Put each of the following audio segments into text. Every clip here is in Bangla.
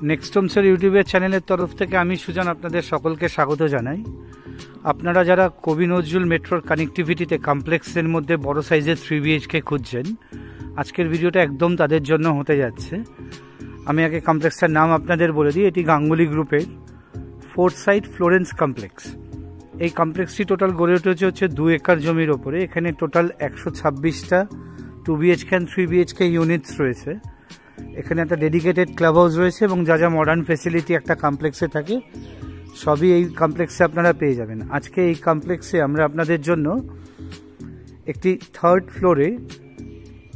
নেক্সট হোমসের ইউটিউবের চ্যানেলের তরফ থেকে আমি সুজান আপনাদের সকলকে স্বাগত জানাই। আপনারা যারা কবি নজরুল মেট্রোর কানেক্টিভিটিতে কমপ্লেক্সের মধ্যে বড় সাইজের 3BHK খুঁজছেন, আজকের ভিডিওটা একদম তাদের জন্য হতে যাচ্ছে। আমি আগে কমপ্লেক্সটার নাম আপনাদের বলে দিই। এটি গাঙ্গুলি গ্রুপের ফোর্সাইট ফ্লোরেন্স কমপ্লেক্স। এই কমপ্লেক্সটি টোটাল গড়ে উঠেছে হচ্ছে 2 একর জমির ওপরে। এখানে total 126টা 2BHK and 3BHK units রয়েছে। এখানে একটা ডেডিকেটেড ক্লাব হাউস রয়েছে এবং যা যা মডার্ন ফেসিলিটি একটা কমপ্লেক্সে থাকে সবই এই কমপ্লেক্সে আপনারা পেয়ে যাবেন। আজকে এই কমপ্লেক্সে আমরা আপনাদের জন্য একটি 3rd ফ্লোরে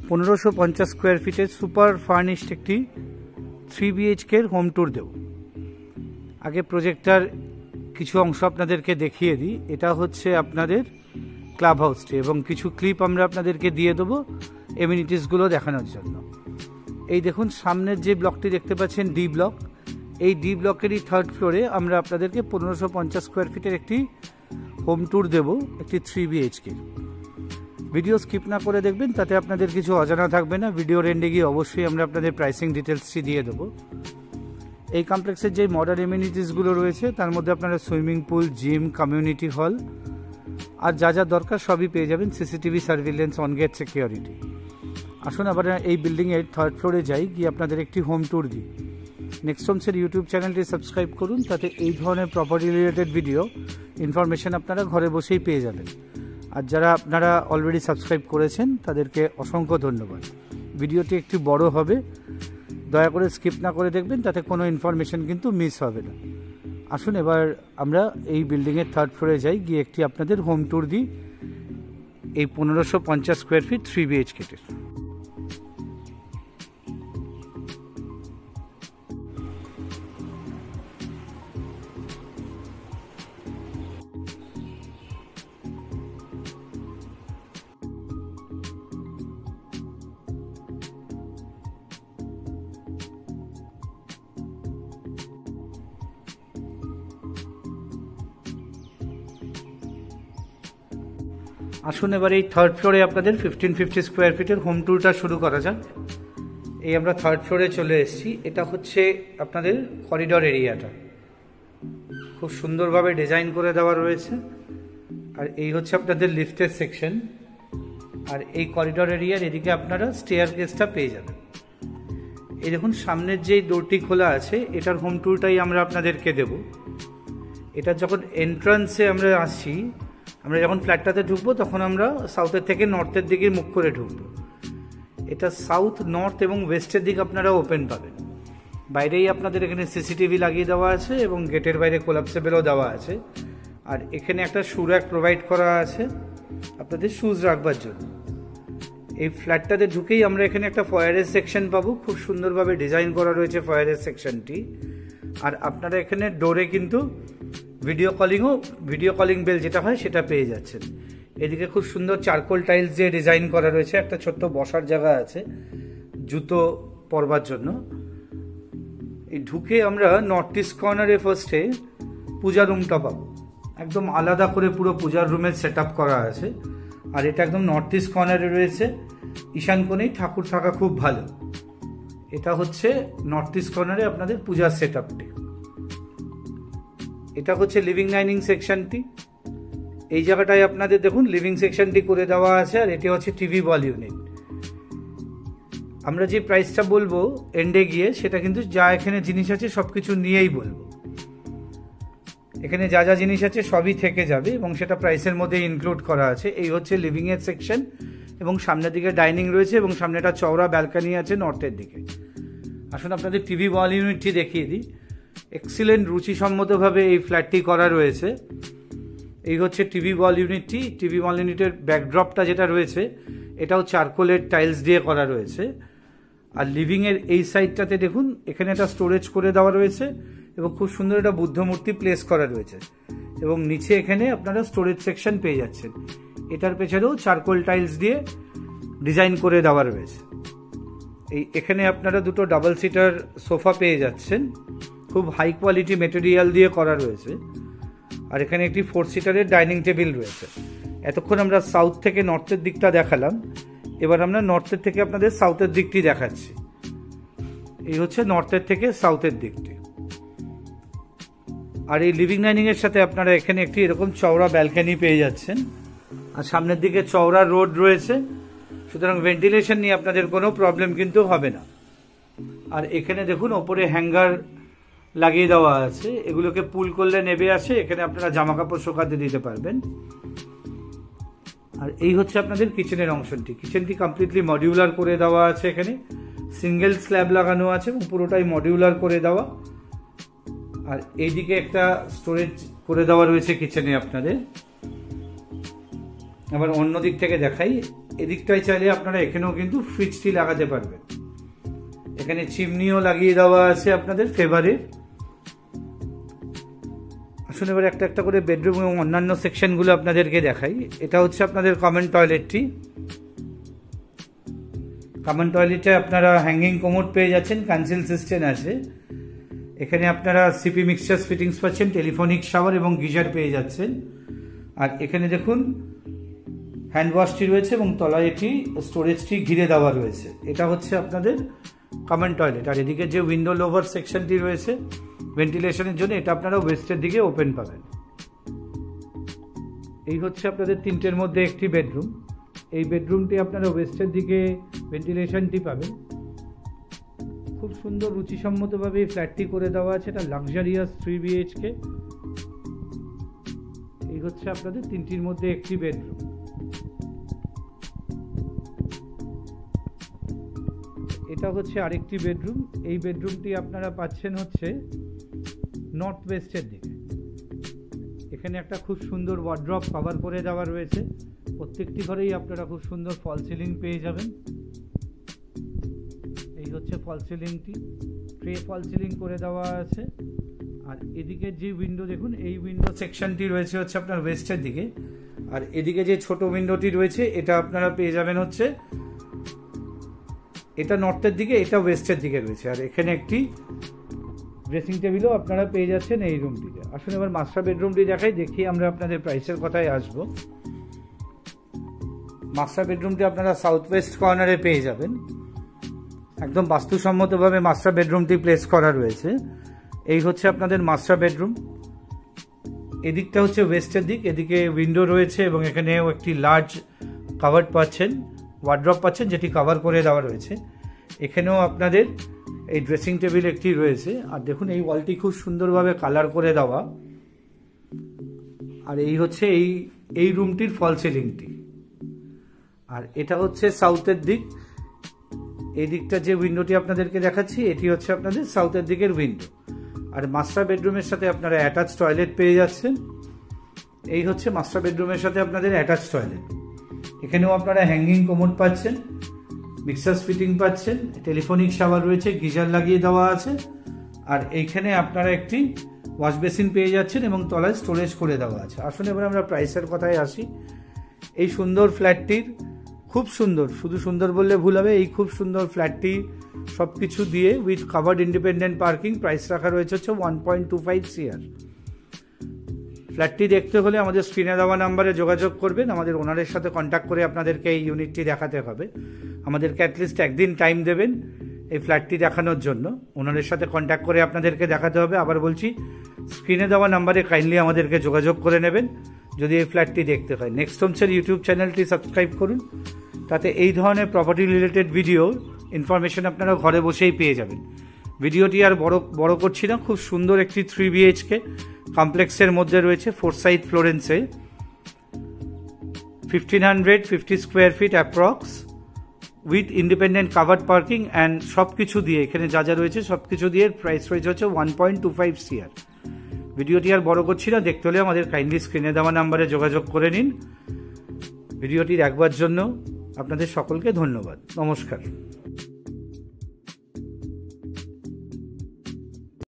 1550 স্কোয়ার ফিটের সুপার ফার্নিশড একটি 3BHK হোম ট্যুর দেব। আগে প্রজেক্টটার কিছু অংশ আপনাদেরকে দেখিয়ে দিই। এটা হচ্ছে আপনাদের ক্লাব হাউসটি এবং কিছু ক্লিপ আমরা আপনাদেরকে দিয়ে দেবো এমিনিটিসগুলো দেখানোর জন্য। এই দেখুন সামনের যে ব্লকটি দেখতে পাচ্ছেন ডি ব্লক, এই ডি ব্লকেরই 3rd ফ্লোরে আমরা আপনাদেরকে 1550 স্কোয়ার ফিটের একটি হোম ট্যুর দেব, একটি 3BHK। ভিডিও স্কিপ না করে দেখবেন, তাতে আপনাদের কিছু অজানা থাকবে না। ভিডিওর এন্ডে গিয়ে অবশ্যই আমরা আপনাদের প্রাইসিং ডিটেলসটি দিয়ে দেবো। এই কমপ্লেক্সের যে মডার্ন এমিনিটিসগুলো রয়েছে তার মধ্যে আপনারা swimming pool, gym, community hall আর যা যা দরকার সবই পেয়ে যাবেন। CCTV surveillance, on gate security. আসুন আবার এই বিল্ডিংয়ের 3rd ফ্লোরে যাই, গিয়ে আপনাদের একটি হোম ট্যুর দিই। নেক্সট হোমসের ইউটিউব চ্যানেলটি সাবস্ক্রাইব করুন, তাতে এই ধরনের প্রপার্টি রিলেটেড ভিডিও ইনফরমেশন আপনারা ঘরে বসেই পেয়ে যাবেন। আর যারা আপনারা অলরেডি সাবস্ক্রাইব করেছেন তাদেরকে অসংখ্য ধন্যবাদ। ভিডিওটি একটু বড় হবে, দয়া করে স্কিপ না করে দেখবেন, তাতে কোনো ইনফরমেশন কিন্তু মিস হবে না। আসুন এবার আমরা এই বিল্ডিংয়ের 3rd ফ্লোরে যাই, গিয়ে একটি আপনাদের হোম ট্যুর দিই এই 1550 স্কোয়ার ফিট 3BHK-টির। আসুন এবার এই 3rd ফ্লোরে আপনাদের 1550 স্কোয়ার ফিটের হোম ট্যুরটা শুরু করা যাক। এই আমরা 3rd ফ্লোরে চলে এসেছি। এটা হচ্ছে আপনাদের করিডর এরিয়াটা, খুব সুন্দরভাবে ডিজাইন করে দেওয়া রয়েছে। আর এই হচ্ছে আপনাদের লিফটের সেকশন। আর এই করিডর এরিয়ার এদিকে আপনারা স্টেয়ার কেসটা পেয়ে যাবেন। এই দেখুন সামনের যেই ডোরটি খোলা আছে, এটার হোম ট্যুরটাই আমরা আপনাদেরকে দেব। এটা যখন এন্ট্রান্সে আমরা আসছি, আমরা যখন ফ্ল্যাটটাতে ঢুকবো তখন আমরা সাউথের থেকে নর্থের দিকে মুখ করে ঢুকবো। এটা সাউথ, নর্থ এবং ওয়েস্টের দিক আপনারা ওপেন পাবেন। বাইরেই আপনাদের এখানে সিসিটিভি লাগিয়ে দেওয়া আছে এবং গেটের বাইরে কোলাপসেবলও দেওয়া আছে। আর এখানে একটা শু র্যাক প্রোভাইড করা আছে আপনাদের শুজ রাখবার জন্য। এই ফ্ল্যাটটাতে ঢুকেই আমরা এখানে একটা ফয়ারের সেকশন পাবো, খুব সুন্দরভাবে ডিজাইন করা রয়েছে ফয়ারের সেকশনটি। আর আপনারা এখানে ডোরে কিন্তু ভিডিও কলিং বেল যেটা হয় সেটা পেয়ে যাচ্ছেন। এদিকে খুব সুন্দর চারকোল টাইলস দিয়ে ডিজাইন করা রয়েছে। একটা ছোট্ট বসার জায়গা আছে জুতো পরবার জন্য। এই ঢুকে আমরা নর্থ ইস্ট কর্নারে ফার্স্টে পূজা রুমটা পাবো। একদম আলাদা করে পুরো পূজার রুমের সেট আপ করা আছে। আর এটা একদম নর্থ ইস্ট কর্নারে রয়েছে, ঈশান কোণেই ঠাকুর থাকা খুব ভালো। এটা হচ্ছে নর্থ ইস্ট কর্নারে আপনাদের পূজার সেট আপটি। এটা হচ্ছে লিভিং ডাইনিং সেকশনটি। এই জায়গাটায় আপনাদের দেখুন লিভিং সেকশনটি করে দেওয়া আছে। আর এটি হচ্ছে টিভি ওয়াল ইউনিট। আমরা যে প্রাইসটা বলবো এন্ডে গিয়ে, সেটা কিন্তু যা এখানে জিনিস আছে সব কিছু নিয়েই বলবো। এখানে যা যা জিনিস আছে সবই থেকে যাবে এবং সেটা প্রাইসের মধ্যে ইনক্লুড করা আছে। এই হচ্ছে লিভিংয়ের সেকশন এবং সামনের দিকে ডাইনিং রয়েছে এবং সামনে একটা চওড়া ব্যালকানি আছে নর্থের দিকে। আসুন আপনাদের টিভি ওয়াল ইউনিটটি দেখিয়ে দিই। এক্সিলেন্ট রুচিসম্মতভাবে এই ফ্ল্যাটটি করা রয়েছে। এই হচ্ছে টিভি ওয়াল ইউনিটটি। টিভি ওয়াল ইউনিটের ব্যাকড্রপটা যেটা রয়েছে এটাও চারকোলের টাইলস দিয়ে করা রয়েছে। আর লিভিংয়ের এই সাইডটাতে দেখুন এখানে একটা স্টোরেজ করে দেওয়া রয়েছে এবং খুব সুন্দর একটা বুদ্ধ মূর্তি প্লেস করা রয়েছে এবং নিচে এখানে আপনারা স্টোরেজ সেকশন পেয়ে যাচ্ছেন। এটার পেছনেও চারকোল টাইলস দিয়ে ডিজাইন করে দেওয়া রয়েছে। এখানে আপনারা দুটো ডাবল সিটার সোফা পেয়ে যাচ্ছেন, খুব হাই কোয়ালিটি মেটেরিয়াল দিয়ে করা রয়েছে। আর এখানে একটি 4 সিটারের ডাইনিং টেবিল রয়েছে। এতক্ষণ আমরা সাউথ থেকে নর্থের দিকটা দেখালাম, এবার আমরা নর্থের থেকে আপনাদের সাউথের দিকটি দেখাচ্ছি। এই হচ্ছে নর্থের থেকে সাউথের দিকটি। আর এই লিভিং ডাইনিং এর সাথে আপনারা এখানে একটি এরকম চওড়া ব্যালকনি পেয়ে যাচ্ছেন, আর সামনের দিকে চওড়া রোড রয়েছে, সুতরাং ভেন্টিলেশন নিয়ে আপনাদের কোনো প্রবলেম কিন্তু হবে না। আর এখানে দেখুন ওপরে হ্যাঙ্গার লাগিয়ে দেওয়া আছে, এগুলোকে পুল করলে নেবে আসে, এখানে আপনারা জামা কাপড় শুকাতে দিতে পারবেন। আর এই হচ্ছে আপনাদের কিচেনের অংশটি। কিচেনটি কমপ্লিটলি মডিউলার করে দেওয়া আছে, এখানে সিঙ্গেল স্ল্যাব লাগানো আছে এবং পুরোটাই মডিউলার করে দেওয়া। আর এইদিকে একটা স্টোরেজ করে দেওয়া রয়েছে কিচেনে আপনাদের। আবার অন্য দিক থেকে দেখাই, এদিকটায় চাইলে আপনারা এখানেও কিন্তু ফ্রিজটি লাগাতে পারবেন। এখানে চিমনিও লাগিয়ে দেওয়া আছে আপনাদের ফেভারের। আসলে এবার একটা একটা করে বেডরুম এবং অন্যান্য সেকশনগুলো আপনাদেরকে দেখাই। এটা হচ্ছে আপনাদের কমন টয়লেটটি। কমন টয়লেটে আপনারা হ্যাঙ্গিং কোমোড পেয়ে যাচ্ছেন, কনসিল সিস্টেম আছে। এখানে আপনারা সিপি মিক্সচার ফিটিংস পাচ্ছেন, টেলিফোনিক শাওয়ার এবং গিজার পেয়ে যাচ্ছেন। আর এখানে দেখুন হ্যান্ড ওয়াশটি রয়েছে এবং তলায় এটি স্টোরেজটি ঘিরে দেওয়া রয়েছে। এটা হচ্ছে আপনাদের কমন টয়লেট। আর এদিকে যে উইন্ডো লোভার সেকশনটি রয়েছে ভেন্টিলেশনের জন্য, এটা আপনারা ওয়েস্টের দিকে ওপেন পাবেন। এই হচ্ছে আপনাদের তিনটের মধ্যে একটি বেডরুম। এই বেডরুমটি আপনারা ওয়েস্টের দিকে ভেন্টিলেশনটি পাবেন। খুব সুন্দর রুচিসম্মতভাবে এই ফ্ল্যাটটি করে দেওয়া আছে। এটা লাক্সারিয়াস 3 BHK। এই হচ্ছে আপনাদের তিনটির মধ্যে একটি বেডরুম। এটা হচ্ছে আরেকটি বেডরুম। এই বেডরুমটি আপনারা পাচ্ছেন হচ্ছে নর্থ ওয়েস্টের দিকে। এখানে একটা খুব সুন্দর ওয়ার্ড্রপ কভার করে দেওয়া রয়েছে। প্রত্যেকটি ঘরেই আপনারা খুব সুন্দর ফল সিলিং পেয়ে যাবেন। এই হচ্ছে ফল সিলিংটি, ট্রে ফল সিলিং করে দেওয়া আছে। আর এদিকে যে উইন্ডো দেখুন, এই উইন্ডো সেকশনটি রয়েছে হচ্ছে আপনার ওয়েস্টের দিকে। আর এদিকে যে ছোট উইন্ডোটি রয়েছে এটা আপনারা পেয়ে যাবেন হচ্ছে, এটা নর্থের দিকে, এটা ওয়েস্টের দিকে রয়েছে। আর এখানে একটি ড্রেসিং টেবিলও আপনারা পেয়ে যাচ্ছেন এই রুমটিতে। আসলে এবার মাস্টার বেডরুমটি দেখাই, দেখি আমরা আপনাদের প্রাইসের কথায় আসবো। মাস্টার বেডরুমটি আপনারা সাউথ ওয়েস্ট কর্নারে পেয়ে যাবেন। একদম বাস্তুসম্মতভাবে মাস্টার বেডরুমটি প্লেস করা রয়েছে। এই হচ্ছে আপনাদের মাস্টার বেডরুম। এদিকটা হচ্ছে ওয়েস্টের দিক, এদিকে উইন্ডো রয়েছে এবং এখানেও একটি লার্জ কাভার পাচ্ছেন, ওয়ার্ড্রপ পাচ্ছেন, যেটি কভার করে দেওয়া রয়েছে। এখানেও আপনাদের এই ড্রেসিং টেবিল একটি রয়েছে। আর দেখুন এই ওয়ালটি খুব সুন্দরভাবে কালার করে দেওয়া। আর এই হচ্ছে এই রুমটির ফল সিলিংটি। আর এটা হচ্ছে সাউথের দিক। এই দিকটা যে উইন্ডোটি আপনাদেরকে দেখাচ্ছি, এটি হচ্ছে আপনাদের সাউথের দিকের উইন্ডো। আর মাস্টার বেডরুমের সাথে আপনারা অ্যাটাচ টয়লেট পেয়ে যাচ্ছেন। এই হচ্ছে মাস্টার বেডরুমের সাথে আপনাদের অ্যাটাচ টয়লেট। এখানেও আপনারা হ্যাঙ্গিং কোমোড পাচ্ছেন, মিক্সার ফিটিং পাচ্ছেন, টেলিফোনিক শাওয়ার রয়েছে, গিজার লাগিয়ে দেওয়া আছে। আর এইখানে আপনারা একটি ওয়াশ বেসিন পেয়ে যাচ্ছেন এবং তলায় স্টোরেজ করে দেওয়া আছে। আসলে এবার আমরা প্রাইসের কথায় আসি। এই সুন্দর ফ্ল্যাটটির খুব সুন্দর, শুধু সুন্দর বললে ভুল হবে, এই খুব সুন্দর ফ্ল্যাটটি সব কিছু দিয়ে with covered independent parking price রাখা রয়েছে হচ্ছে 1.25 CR। ফ্ল্যাটটি দেখতে হলে আমাদের স্ক্রিনে দেওয়া নাম্বারে যোগাযোগ করবেন। আমাদের ওনারের সাথে কন্ট্যাক্ট করে আপনাদেরকে এই ইউনিটটি দেখাতে হবে। আমাদেরকে অ্যাটলিস্ট একদিন টাইম দেবেন এই ফ্ল্যাটটি দেখানোর জন্য। ওনারের সাথে কন্ট্যাক্ট করে আপনাদেরকে দেখাতে হবে। আবার বলছি, স্ক্রিনে দেওয়া নাম্বারে কাইন্ডলি আমাদেরকে যোগাযোগ করে নেবেন যদি এই ফ্ল্যাটটি দেখতে হয়। নেক্সট হোমসের ইউটিউব চ্যানেলটি সাবস্ক্রাইব করুন, তাতে এই ধরনের প্রপার্টি রিলেটেড ভিডিও ইনফরমেশন আপনারা ঘরে বসেই পেয়ে যাবেন। ভিডিওটি আর বড় করছি না। খুব সুন্দর একটি 3 BHK কমপ্লেক্সের মধ্যে রয়েছে, ফোরসাইথ ফ্লোরেন্সে, 1550 square feet approx, with independent covered parking and সব কিছু দিয়ে, এখানে যা যা রয়েছে সব কিছু দিয়ে প্রাইস রয়েছে হচ্ছে 1.25 CR। ভিডিওটি আর বড় করছি না, দেখতে হলে আমাদের কাইন্ডলি স্ক্রিনে দেওয়া নাম্বারে যোগাযোগ করে নিন। ভিডিওটি দেখবার জন্য আপনাদের সকলকে ধন্যবাদ। নমস্কার।